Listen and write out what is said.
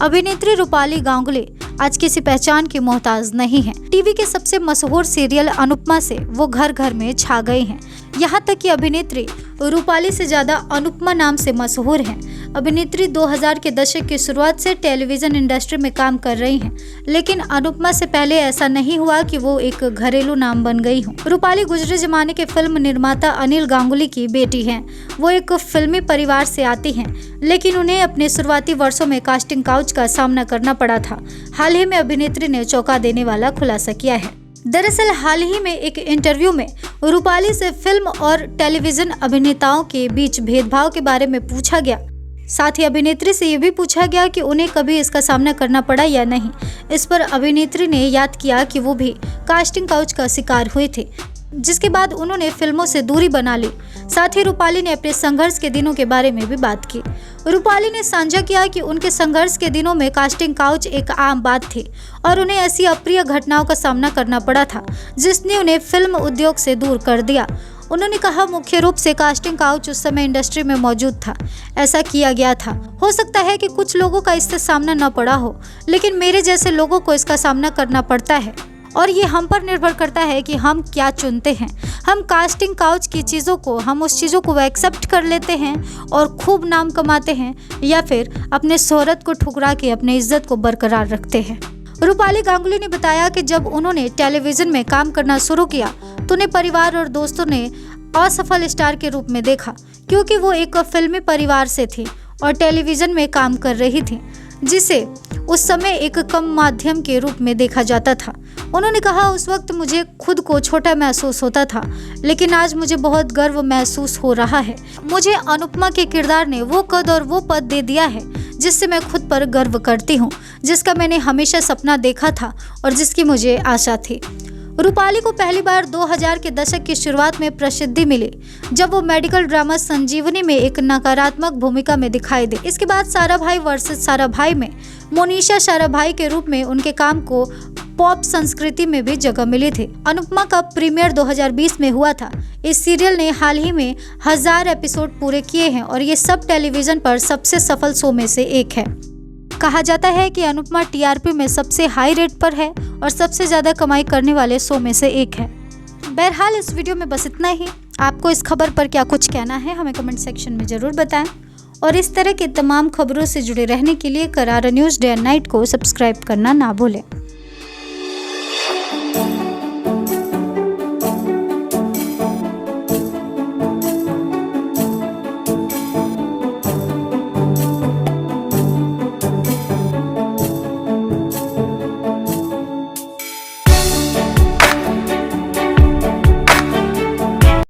अभिनेत्री रूपाली गांगुली आज किसी पहचान की मोहताज नहीं है। टीवी के सबसे मशहूर सीरियल अनुपमा से वो घर घर में छा गई हैं। यहाँ तक कि अभिनेत्री रूपाली से ज्यादा अनुपमा नाम से मशहूर हैं। अभिनेत्री 2000 के दशक की शुरुआत से टेलीविजन इंडस्ट्री में काम कर रही हैं, लेकिन अनुपमा से पहले ऐसा नहीं हुआ कि वो एक घरेलू नाम बन गई हो। रूपाली गुजरे जमाने के फिल्म निर्माता अनिल गांगुली की बेटी हैं। वो एक फिल्मी परिवार से आती हैं, लेकिन उन्हें अपने शुरुआती वर्षों में कास्टिंग काउच का सामना करना पड़ा था। हाल ही में अभिनेत्री ने चौंका देने वाला खुलासा किया है। दरअसल हाल ही में एक इंटरव्यू में रूपाली से फिल्म और टेलीविजन अभिनेताओं के बीच भेदभाव के बारे में पूछा गया। साथ ही अभिनेत्री से ये भी पूछा गया कि उन्हें कभी इसका सामना करना पड़ा या नहीं। इस पर अभिनेत्री ने याद किया कि वो भी कास्टिंग काउच का शिकार हुए थे, जिसके बाद उन्होंने फिल्मों से दूरी बना ली। साथ ही रूपाली ने अपने संघर्ष के दिनों के बारे में भी बात की। रूपाली ने साझा किया कि उनके संघर्ष के दिनों में कास्टिंग काउच एक आम बात थी और उन्हें ऐसी अप्रिय घटनाओं का सामना करना पड़ा था जिसने उन्हें फिल्म उद्योग से दूर कर दिया। उन्होंने कहा, मुख्य रूप से कास्टिंग काउच उस समय इंडस्ट्री में मौजूद था। ऐसा किया गया था। हो सकता है कि कुछ लोगों का इससे सामना न पड़ा हो, लेकिन मेरे जैसे लोगों को इसका सामना करना पड़ता है और ये हम पर निर्भर करता है कि हम क्या चुनते हैं। हम कास्टिंग काउच की चीज़ों को, हम उस चीज़ों को एक्सेप्ट कर लेते हैं और खूब नाम कमाते हैं, या फिर अपने शोहरत को ठुकरा के अपनी इज्जत को बरकरार रखते हैं। रूपाली गांगुली ने बताया कि जब उन्होंने टेलीविजन में काम करना शुरू किया तो उन्हें परिवार और दोस्तों ने असफल स्टार के रूप में देखा, क्योंकि वो एक फिल्मी परिवार से थी और टेलीविजन में काम कर रही थी, जिसे उस समय एक कम माध्यम के रूप में देखा जाता था। उन्होंने कहा, उस वक्त मुझे खुद को छोटा महसूस होता था, लेकिन आज मुझे बहुत गर्व महसूस हो रहा है। मुझे अनुपमा के किरदार ने वो कद और वो पद दे दिया है जिससे मैं खुद पर गर्व करती हूँ, जिसका मैंने हमेशा सपना देखा था और जिसकी मुझे आशा थी। रूपाली को पहली बार 2000 के दशक की शुरुआत में प्रसिद्धि मिली जब वो मेडिकल ड्रामा संजीवनी में एक नकारात्मक भूमिका में दिखाई दी। इसके बाद साराभाई वर्सेस साराभाई में मोनिशा साराभाई के रूप में उनके काम को पॉप संस्कृति में भी जगह मिली थी। अनुपमा का प्रीमियर 2020 में हुआ था। इस सीरियल ने हाल ही में 1000 एपिसोड पूरे किए हैं और ये सब टेलीविजन पर सबसे सफल शो में से एक है। कहा जाता है कि अनुपमा टीआरपी में सबसे हाई रेट पर है और सबसे ज़्यादा कमाई करने वाले शो में से एक है। बहरहाल इस वीडियो में बस इतना ही। आपको इस खबर पर क्या कुछ कहना है हमें कमेंट सेक्शन में ज़रूर बताएं और इस तरह की तमाम खबरों से जुड़े रहने के लिए करारा न्यूज़ डे एंड नाइट को सब्सक्राइब करना ना भूलें।